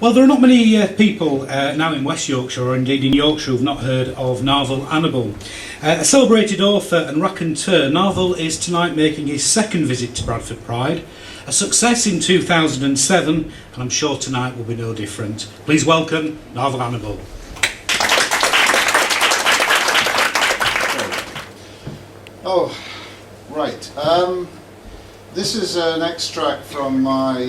Well, there are not many people now in West Yorkshire, or indeed in Yorkshire, who have not heard of Narvel Annable. A celebrated author and raconteur, Narvel is tonight making his second visit to Bradford Pride. A success in 2007, and I'm sure tonight will be no different. Please welcome Narvel Annable. Oh, right. This is an extract from my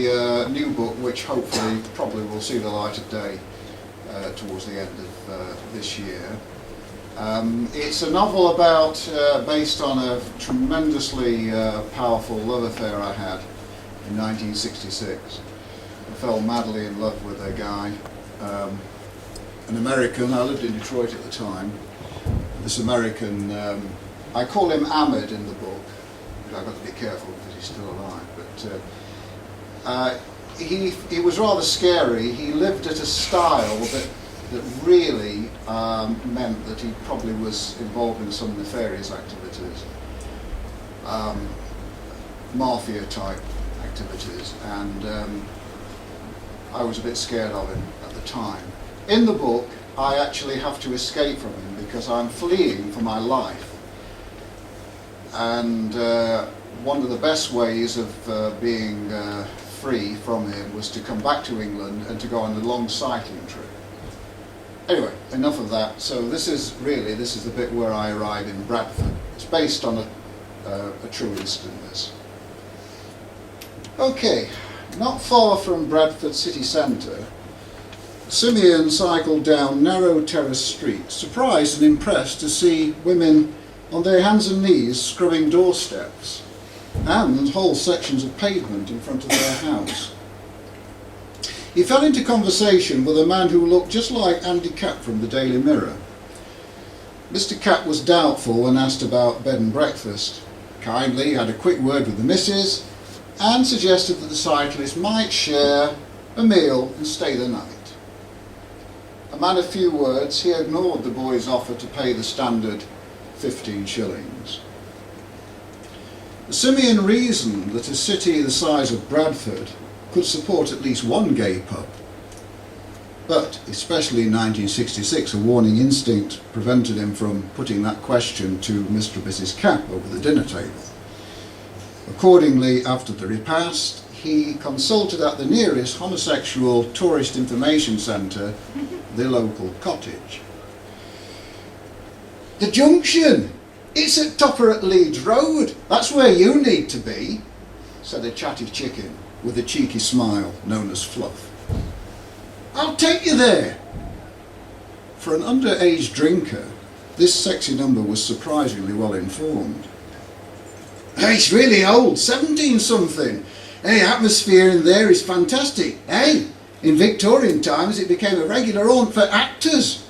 new book, which hopefully probably will see the light of day towards the end of this year. It's a novel about, based on a tremendously powerful love affair I had in 1966. I fell madly in love with a guy, an American. I lived in Detroit at the time. This American, I call him Ahmed in the book. I've got to be careful because he's still alive, but he was rather scary. He lived at a style that really meant that he probably was involved in some nefarious activities, mafia type activities, and I was a bit scared of him at the time. In the book, I actually have to escape from him because I'm fleeing for my life. And one of the best ways of being free from him was to come back to England and to go on a long cycling trip. Anyway, enough of that. So this is the bit where I arrive in Bradford. It's based on a true instance. Okay, not far from Bradford city centre, Simeon cycled down narrow terrace streets, surprised and impressed to see women on their hands and knees scrubbing doorsteps and whole sections of pavement in front of their house. He fell into conversation with a man who looked just like Andy Capp from the Daily Mirror. Mr. Capp was doubtful when asked about bed and breakfast, kindly had a quick word with the missus and suggested that the cyclist might share a meal and stay the night. A man of few words, he ignored the boy's offer to pay the standard 15 shillings. Simeon reasoned that a city the size of Bradford could support at least one gay pub. But, especially in 1966, a warning instinct prevented him from putting that question to Mr. and Mrs. Capp over the dinner table. Accordingly, after the repast, he consulted at the nearest homosexual tourist information centre, the local cottage. The junction! It's at Topper at Leeds Road. That's where you need to be, said a chatty chicken with a cheeky smile known as Fluff. I'll take you there. For an underage drinker, this sexy number was surprisingly well informed. Hey, it's really old, 17-something. Hey, atmosphere in there is fantastic. Hey, in Victorian times it became a regular haunt for actors.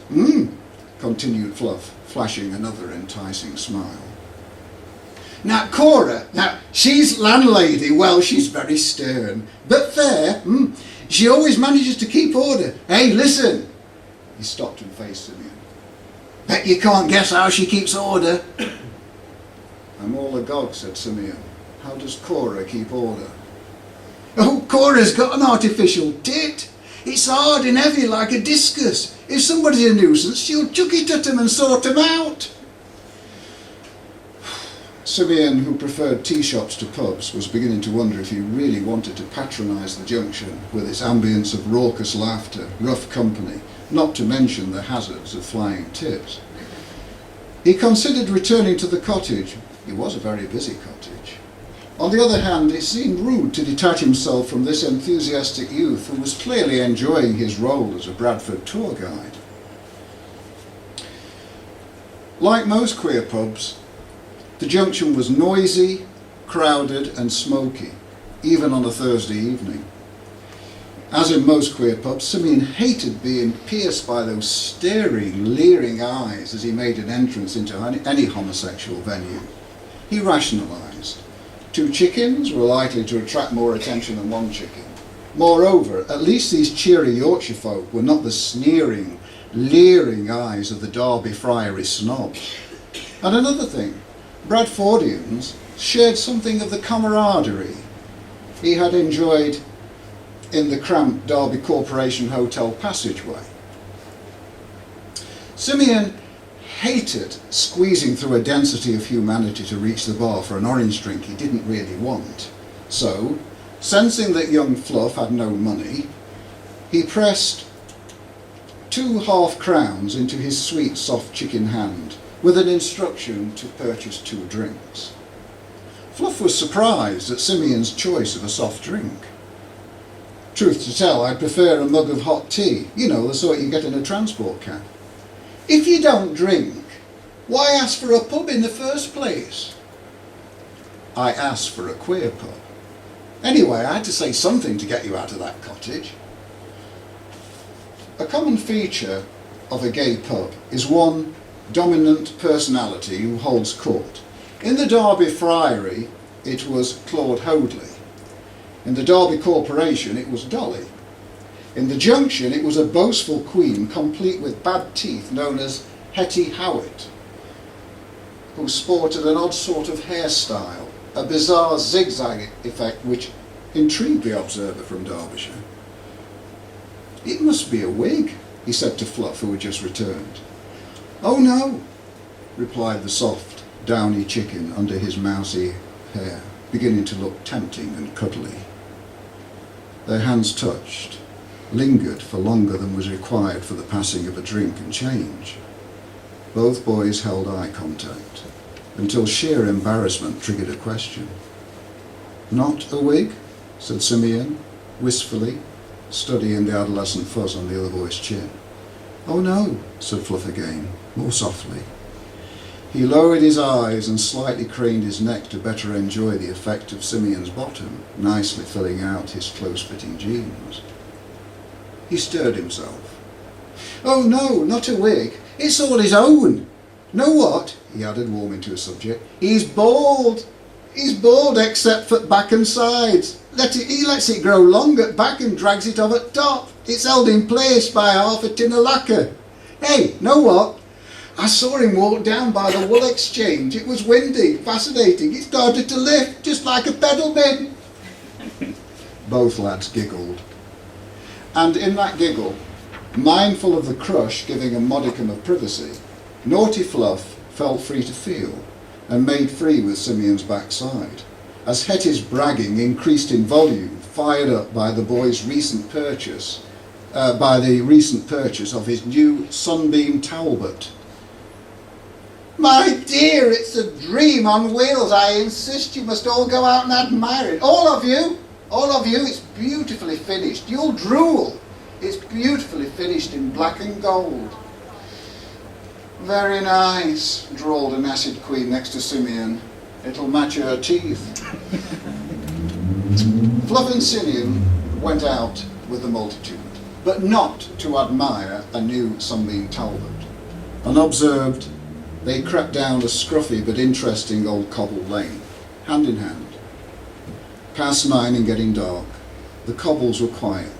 Continued Fluff, flashing another enticing smile. Now Cora, she's landlady, well, she's very stern, but fair. She always manages to keep order. Hey, listen. He stopped and faced Simeon. Bet you can't guess how she keeps order. I'm all agog, said Simeon. How does Cora keep order? Oh, Cora's got an artificial tit. It's hard and heavy like a discus. If somebody's a nuisance, she'll chuck it at them and sort them out. Simeon, who preferred tea shops to pubs, was beginning to wonder if he really wanted to patronise the junction with its ambience of raucous laughter, rough company, not to mention the hazards of flying tips. He considered returning to the cottage. It was a very busy cottage. On the other hand, it seemed rude to detach himself from this enthusiastic youth who was clearly enjoying his role as a Bradford tour guide. Like most queer pubs, the junction was noisy, crowded and smoky, even on a Thursday evening. As in most queer pubs, Simeon hated being pierced by those staring, leering eyes as he made an entrance into any homosexual venue. He rationalised. 2 chickens were likely to attract more attention than 1 chicken. Moreover, at least these cheery Yorkshire folk were not the sneering, leering eyes of the Derby Friary snobs. And another thing, Bradfordians shared something of the camaraderie he had enjoyed in the cramped Derby Corporation Hotel passageway. Simeon hated squeezing through a density of humanity to reach the bar for an orange drink he didn't really want. So, sensing that young Fluff had no money, he pressed 2 half-crowns into his sweet, soft chicken hand with an instruction to purchase 2 drinks. Fluff was surprised at Simeon's choice of a soft drink. Truth to tell, I prefer a mug of hot tea, you know, the sort you get in a transport cab. If you don't drink, why ask for a pub in the first place? I asked for a queer pub. Anyway, I had to say something to get you out of that cottage. A common feature of a gay pub is one dominant personality who holds court. In the Derby Friary, it was Claude Hoadley. In the Derby Corporation, it was Dolly. In the Junction, it was a boastful queen, complete with bad teeth, known as Hetty Howitt, who sported an odd sort of hairstyle, a bizarre zigzag effect which intrigued the observer from Derbyshire. "It must be a wig," he said to Fluff, who had just returned. "Oh no," replied the soft, downy chicken under his mousy hair, beginning to look tempting and cuddly. Their hands touched, lingered for longer than was required for the passing of a drink and change. Both boys held eye contact, until sheer embarrassment triggered a question. "Not a wig?" said Simeon, wistfully, studying the adolescent fuzz on the other boy's chin. "Oh no," said Fluff again, more softly. He lowered his eyes and slightly craned his neck to better enjoy the effect of Simeon's bottom, nicely filling out his close-fitting jeans. He stirred himself. "Oh no, not a wig. It's all his own. Know what?" he added, warming to his subject. "He's bald. He's bald except for back and sides. He lets it grow long at back and drags it off at top. It's held in place by half a tin of lacquer. Hey, know what? I saw him walk down by the wool exchange. It was windy, fascinating. It started to lift, just like a pedal bin." Both lads giggled. And in that giggle, mindful of the crush giving a modicum of privacy, naughty Fluff felt free to feel and made free with Simeon's backside, as Hetty's bragging increased in volume, fired up by the boy's recent purchase, of his new Sunbeam Talbot. "My dear, it's a dream on wheels. I insist you must all go out and admire it. All of you, it's beautifully finished. You'll drool. It's beautifully finished in black and gold." "Very nice," drawled an acid queen next to Simeon. "It'll match her teeth." Fluff and Simeon went out with the multitude, but not to admire a new Sunbeam Talbot. Unobserved, they crept down a scruffy but interesting old cobbled lane, hand in hand. Past 9 and getting dark, the cobbles were quiet,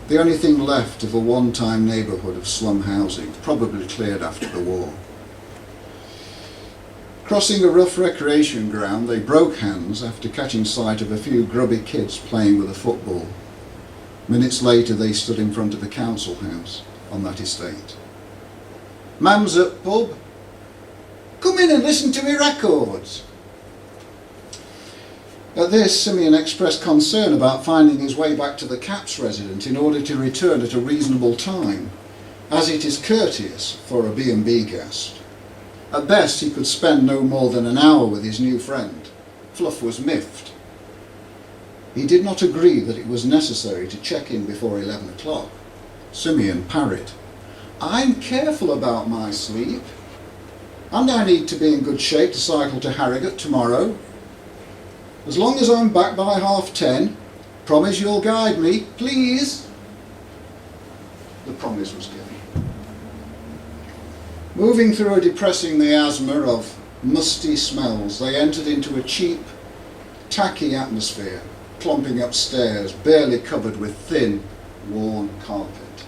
the only thing left of a one-time neighbourhood of slum housing, probably cleared after the war. Crossing a rough recreation ground, they broke hands after catching sight of a few grubby kids playing with a football. Minutes later, they stood in front of a council house on that estate. "Mam's up, pub. Come in and listen to me records." At this, Simeon expressed concern about finding his way back to the Caps resident in order to return at a reasonable time, as it is courteous for a B&B guest. At best, he could spend no more than an hour with his new friend. Fluff was miffed. He did not agree that it was necessary to check in before 11 o'clock. Simeon parried, "I'm careful about my sleep, and I need to be in good shape to cycle to Harrogate tomorrow. As long as I'm back by 10:30, promise you'll guide me, please." The promise was given. Moving through a depressing miasma of musty smells, they entered into a cheap, tacky atmosphere, clomping upstairs, barely covered with thin, worn carpet.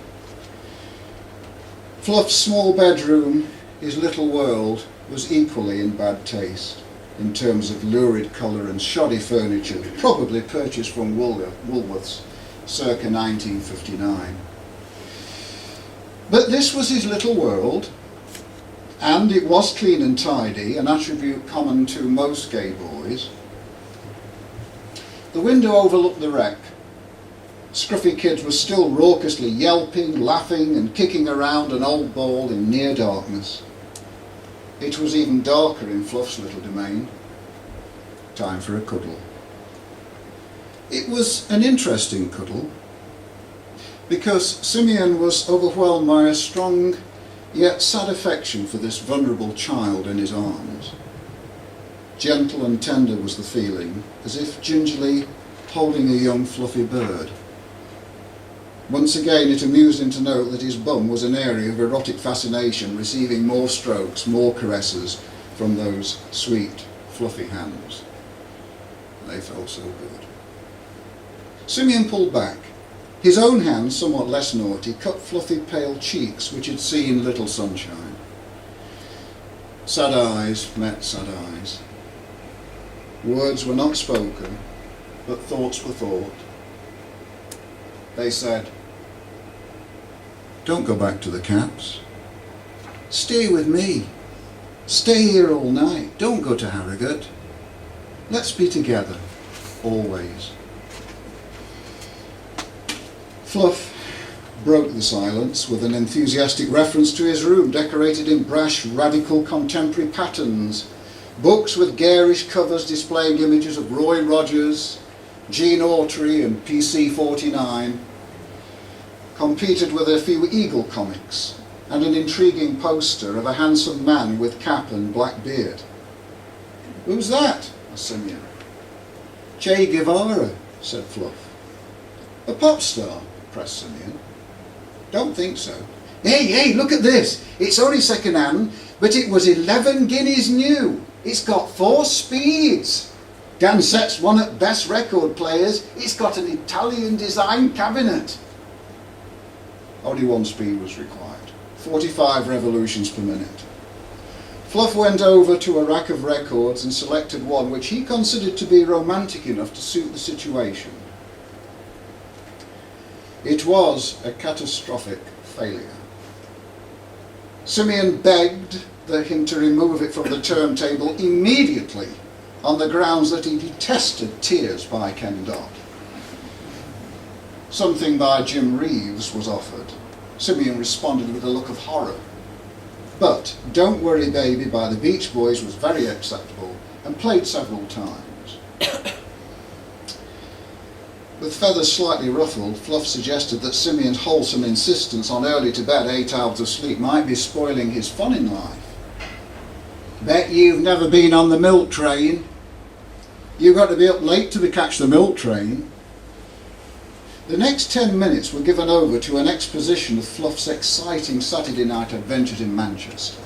Fluff's small bedroom, his little world, was equally in bad taste, in terms of lurid colour and shoddy furniture, probably purchased from Woolworths circa 1959. But this was his little world, and it was clean and tidy, an attribute common to most gay boys. The window overlooked the wreck. Scruffy kids were still raucously yelping, laughing and kicking around an old ball in near darkness. It was even darker in Fluff's little domain. Time for a cuddle. It was an interesting cuddle, because Simeon was overwhelmed by a strong yet sad affection for this vulnerable child in his arms. Gentle and tender was the feeling, as if gingerly holding a young fluffy bird. Once again it amused him to note that his bum was an area of erotic fascination, receiving more strokes, more caresses from those sweet, fluffy hands. They felt so good. Simeon pulled back. His own hand, somewhat less naughty, cut fluffy pale cheeks which had seen little sunshine. Sad eyes met sad eyes. Words were not spoken, but thoughts were thought. They said, "Don't go back to the Caps. Stay with me. Stay here all night. Don't go to Harrogate. Let's be together, always." Fluff broke the silence with an enthusiastic reference to his room, decorated in brash, radical contemporary patterns. Books with garish covers displaying images of Roy Rogers, Gene Autry and PC-49, competed with a few Eagle comics and an intriguing poster of a handsome man with cap and black beard. "Who's that?" asked Simeon. "Che Guevara," said Fluff. "A pop star?" pressed Simeon. "Don't think so." Hey, look at this. It's only second hand, but it was 11 guineas new. It's got 4 speeds. Dan Set's one at Best Record Players. It's got an Italian design cabinet." Only 1 speed was required, 45 revolutions per minute. Fluff went over to a rack of records and selected one which he considered to be romantic enough to suit the situation. It was a catastrophic failure. Simeon begged him to remove it from the turntable immediately, on the grounds that he detested Tears by Ken Dodd. Something by Jim Reeves was offered. Simeon responded with a look of horror. But Don't Worry Baby by the Beach Boys was very acceptable and played several times. With feathers slightly ruffled, Fluff suggested that Simeon's wholesome insistence on early to bed, 8 hours of sleep, might be spoiling his fun in life. "Bet you've never been on the milk train. You've got to be up late to catch the milk train." The next 10 minutes were given over to an exposition of Fluff's exciting Saturday night adventures in Manchester.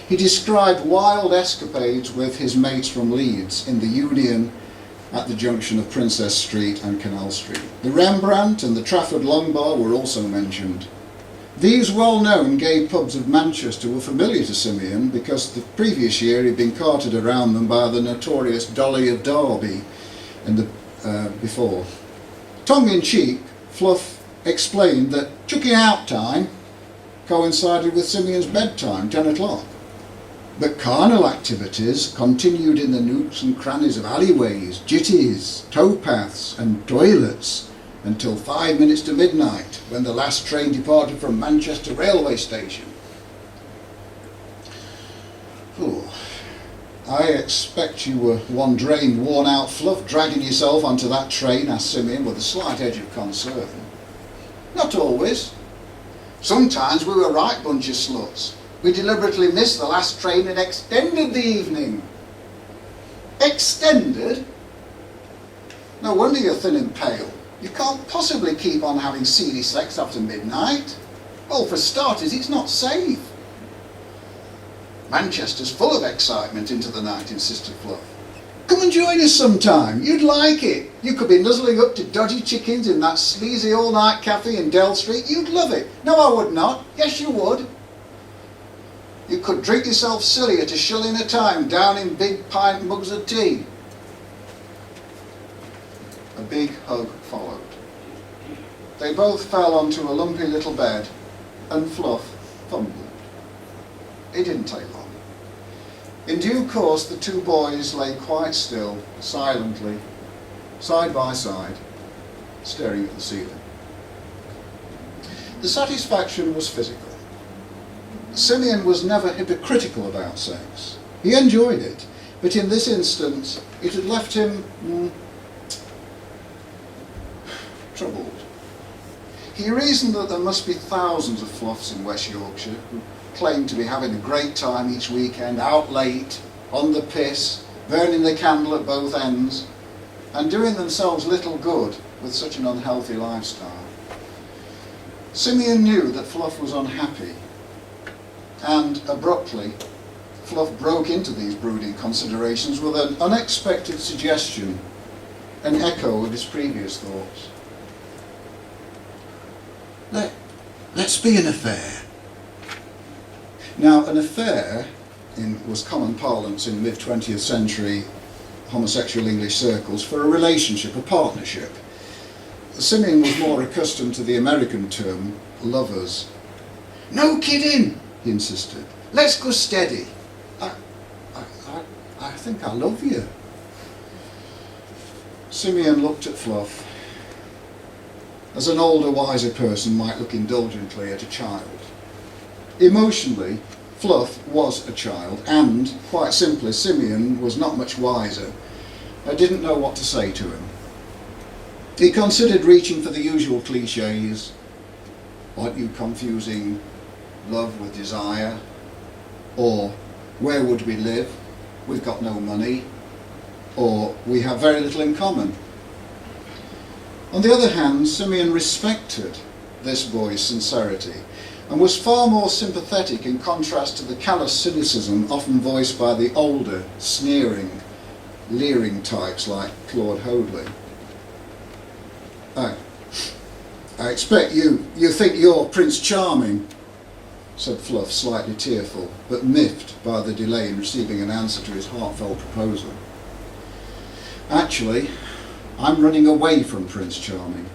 He described wild escapades with his mates from Leeds in the Union at the junction of Princess Street and Canal Street. The Rembrandt and the Trafford Long Bar were also mentioned. These well-known gay pubs of Manchester were familiar to Simeon because the previous year he'd been carted around them by the notorious Dolly of Derby before. Tongue-in-cheek, Fluff explained that chucking out time coincided with Simeon's bedtime, 10 o'clock. But carnal activities continued in the nooks and crannies of alleyways, jitties, towpaths and toilets until 5 minutes to midnight, when the last train departed from Manchester railway station. Ooh. "I expect you were one drained, worn-out Fluff dragging yourself onto that train," asked Simeon with a slight edge of concern. "Not always. Sometimes we were a right bunch of sluts. We deliberately missed the last train and extended the evening." "Extended? No wonder you're thin and pale. You can't possibly keep on having seedy sex after midnight. Well, for starters, it's not safe." "Manchester's full of excitement into the night," insisted Fluff. "Come and join us sometime. You'd like it. You could be nuzzling up to dodgy chickens in that sleazy all-night cafe in Dell Street. You'd love it." "No, I would not." "Yes, you would. You could drink yourself silly at a shilling a time down in big pint mugs of tea." A big hug followed. They both fell onto a lumpy little bed, and Fluff fumbled. It didn't take long. In due course, the two boys lay quite still, silently, side by side, staring at the ceiling. The satisfaction was physical. Simeon was never hypocritical about sex. He enjoyed it, but in this instance, it had left him troubled. He reasoned that there must be thousands of Fluffs in West Yorkshire who claimed to be having a great time each weekend, out late, on the piss, burning the candle at both ends, and doing themselves little good with such an unhealthy lifestyle. Simeon knew that Fluff was unhappy, and abruptly, Fluff broke into these brooding considerations with an unexpected suggestion, an echo of his previous thoughts. Let's be an affair. Now, an affair was common parlance in mid-20th century homosexual English circles for a relationship, a partnership. Simeon was more accustomed to the American term, lovers. No kidding, he insisted. Let's go steady. I think I love you. Simeon looked at Fluff as an older, wiser person might look indulgently at a child. Emotionally, Fluff was a child, and, quite simply, Simeon was not much wiser. I didn't know what to say to him. He considered reaching for the usual cliches. Aren't you confusing love with desire? Or, where would we live? We've got no money. Or, we have very little in common. On the other hand, Simeon respected this boy's sincerity and was far more sympathetic in contrast to the callous cynicism often voiced by the older, sneering, leering types like Claude Hoadley. I expect you think you're Prince Charming, said Fluff, slightly tearful, but miffed by the delay in receiving an answer to his heartfelt proposal. Actually, I'm running away from Prince Charming.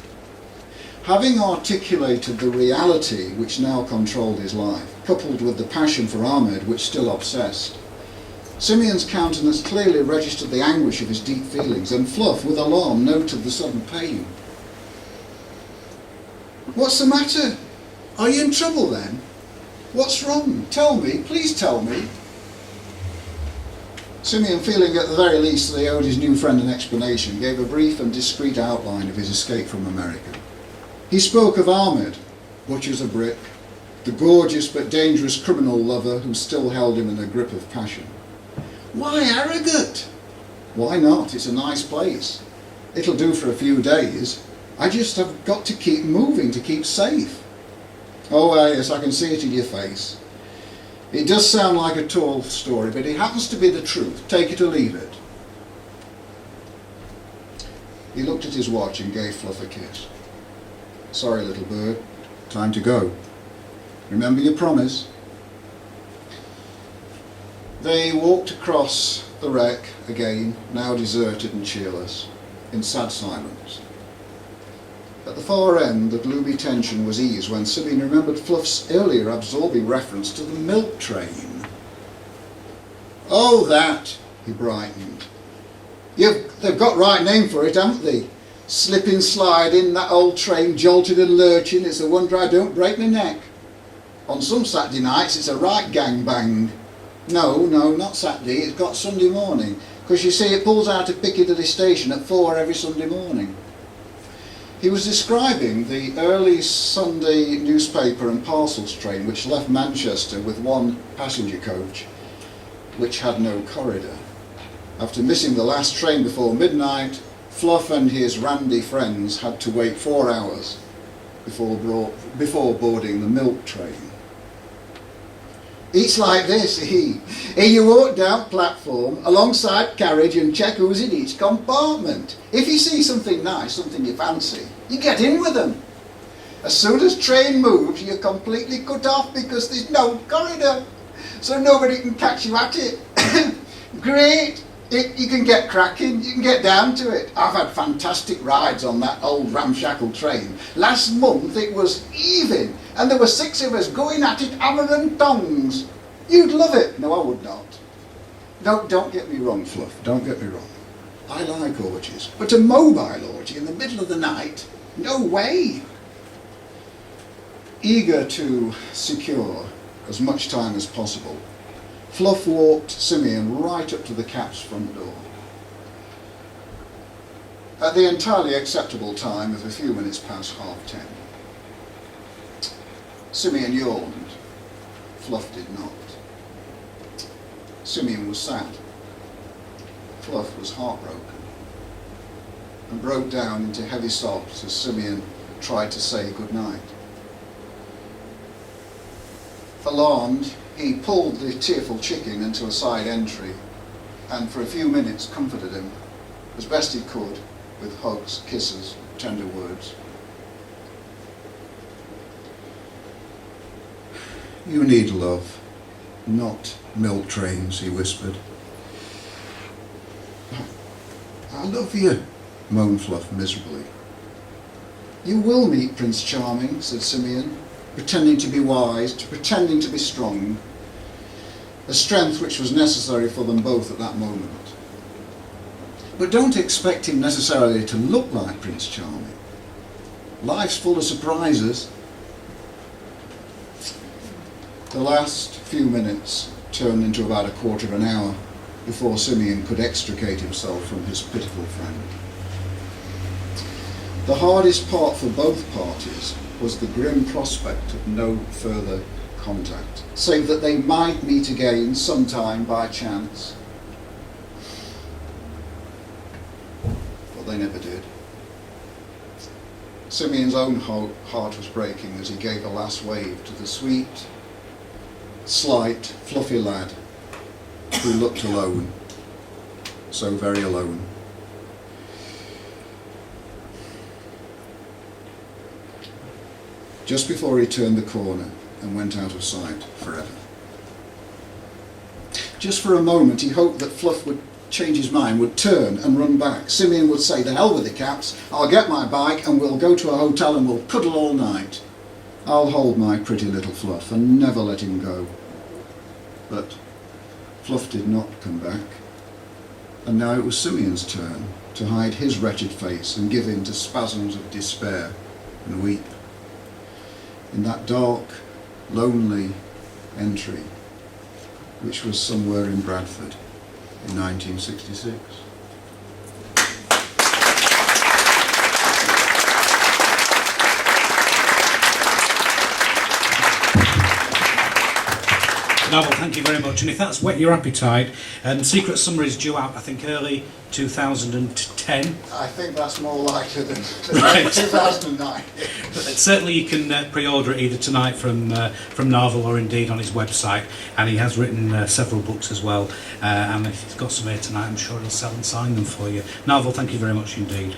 Having articulated the reality which now controlled his life, coupled with the passion for Ahmed which still obsessed, Simeon's countenance clearly registered the anguish of his deep feelings, and Fluff, with alarm, noted the sudden pain. What's the matter? Are you in trouble then? What's wrong? Tell me, please tell me. Simeon, feeling at the very least that he owed his new friend an explanation, gave a brief and discreet outline of his escape from America. He spoke of Ahmed, butcher as a brick, the gorgeous but dangerous criminal lover who still held him in a grip of passion. Why arrogant? Why not? It's a nice place. It'll do for a few days. I just have got to keep moving to keep safe. Oh, yes, I can see it in your face. It does sound like a tall story, but it happens to be the truth. Take it or leave it. He looked at his watch and gave Fluff a kiss. Sorry, little bird. Time to go. Remember your promise. They walked across the wreck again, now deserted and cheerless, in sad silence. At the far end, the gloomy tension was eased when Simeon remembered Fluff's earlier absorbing reference to the milk train. Oh, that, he brightened. They've got right name for it, haven't they? Slipping, sliding, that old train, jolting and lurching, it's a wonder I don't break my neck. On some Saturday nights, it's a right gangbang. No, not Saturday, it's got Sunday morning, because you see it pulls out of Piccadilly Station at 4 every Sunday morning. He was describing the early Sunday newspaper and parcels train which left Manchester with one passenger coach, which had no corridor. After missing the last train before midnight, Fluff and his randy friends had to wait 4 hours before boarding the milk train. It's like this, Here you walk down platform, alongside carriage, and check who's in each compartment. If you see something nice, something you fancy, you get in with them. As soon as train moves, you're completely cut off because there's no corridor, so nobody can catch you at it. Great, You can get cracking, you can get down to it. I've had fantastic rides on that old ramshackle train. Last month it was heaving, and there were 6 of us going at it hammer and tongs. You'd love it. No, I would not. No, don't get me wrong, Fluff, don't get me wrong. I like orgies, but a mobile orgy in the middle of the night? No way. Eager to secure as much time as possible, Fluff walked Simeon right up to the Cap's front door. At the entirely acceptable time of a few minutes past 10:30. Simeon yawned. Fluff did not. Simeon was sad. Fluff was heartbroken and broke down into heavy sobs as Simeon tried to say goodnight. Alarmed, he pulled the tearful chicken into a side entry and for a few minutes comforted him as best he could with hugs, kisses, tender words. "You need love, not milk trains," he whispered. "I love you," moaned Fluff miserably. "You will meet Prince Charming," said Simeon, pretending to be wise, pretending to be strong, a strength which was necessary for them both at that moment. "But don't expect him necessarily to look like Prince Charming. Life's full of surprises." The last few minutes turned into about a quarter of an hour before Simeon could extricate himself from his pitiful friend. The hardest part for both parties was the grim prospect of no further contact, save that they might meet again sometime by chance. But they never did. Simeon's own heart was breaking as he gave a last wave to the sweet, slight, fluffy lad who looked alone, so very alone. Just before he turned the corner and went out of sight forever. Just for a moment he hoped that Fluff would change his mind, would turn and run back. Simeon would say, "The hell with the Caps, I'll get my bike and we'll go to a hotel and we'll cuddle all night. I'll hold my pretty little Fluff and never let him go." But Fluff did not come back, and now it was Simeon's turn to hide his wretched face and give in to spasms of despair and weep. In that dark, lonely entry, which was somewhere in Bradford in 1966. Narvel, thank you very much. And if that's whet your appetite, Secret Summer is due out, I think, early 2010. I think that's more likely than Right. 2009. But certainly you can pre-order it either tonight from Narvel or indeed on his website. And he has written several books as well. And if he's got some here tonight, I'm sure he'll sell and sign them for you. Narvel, thank you very much indeed.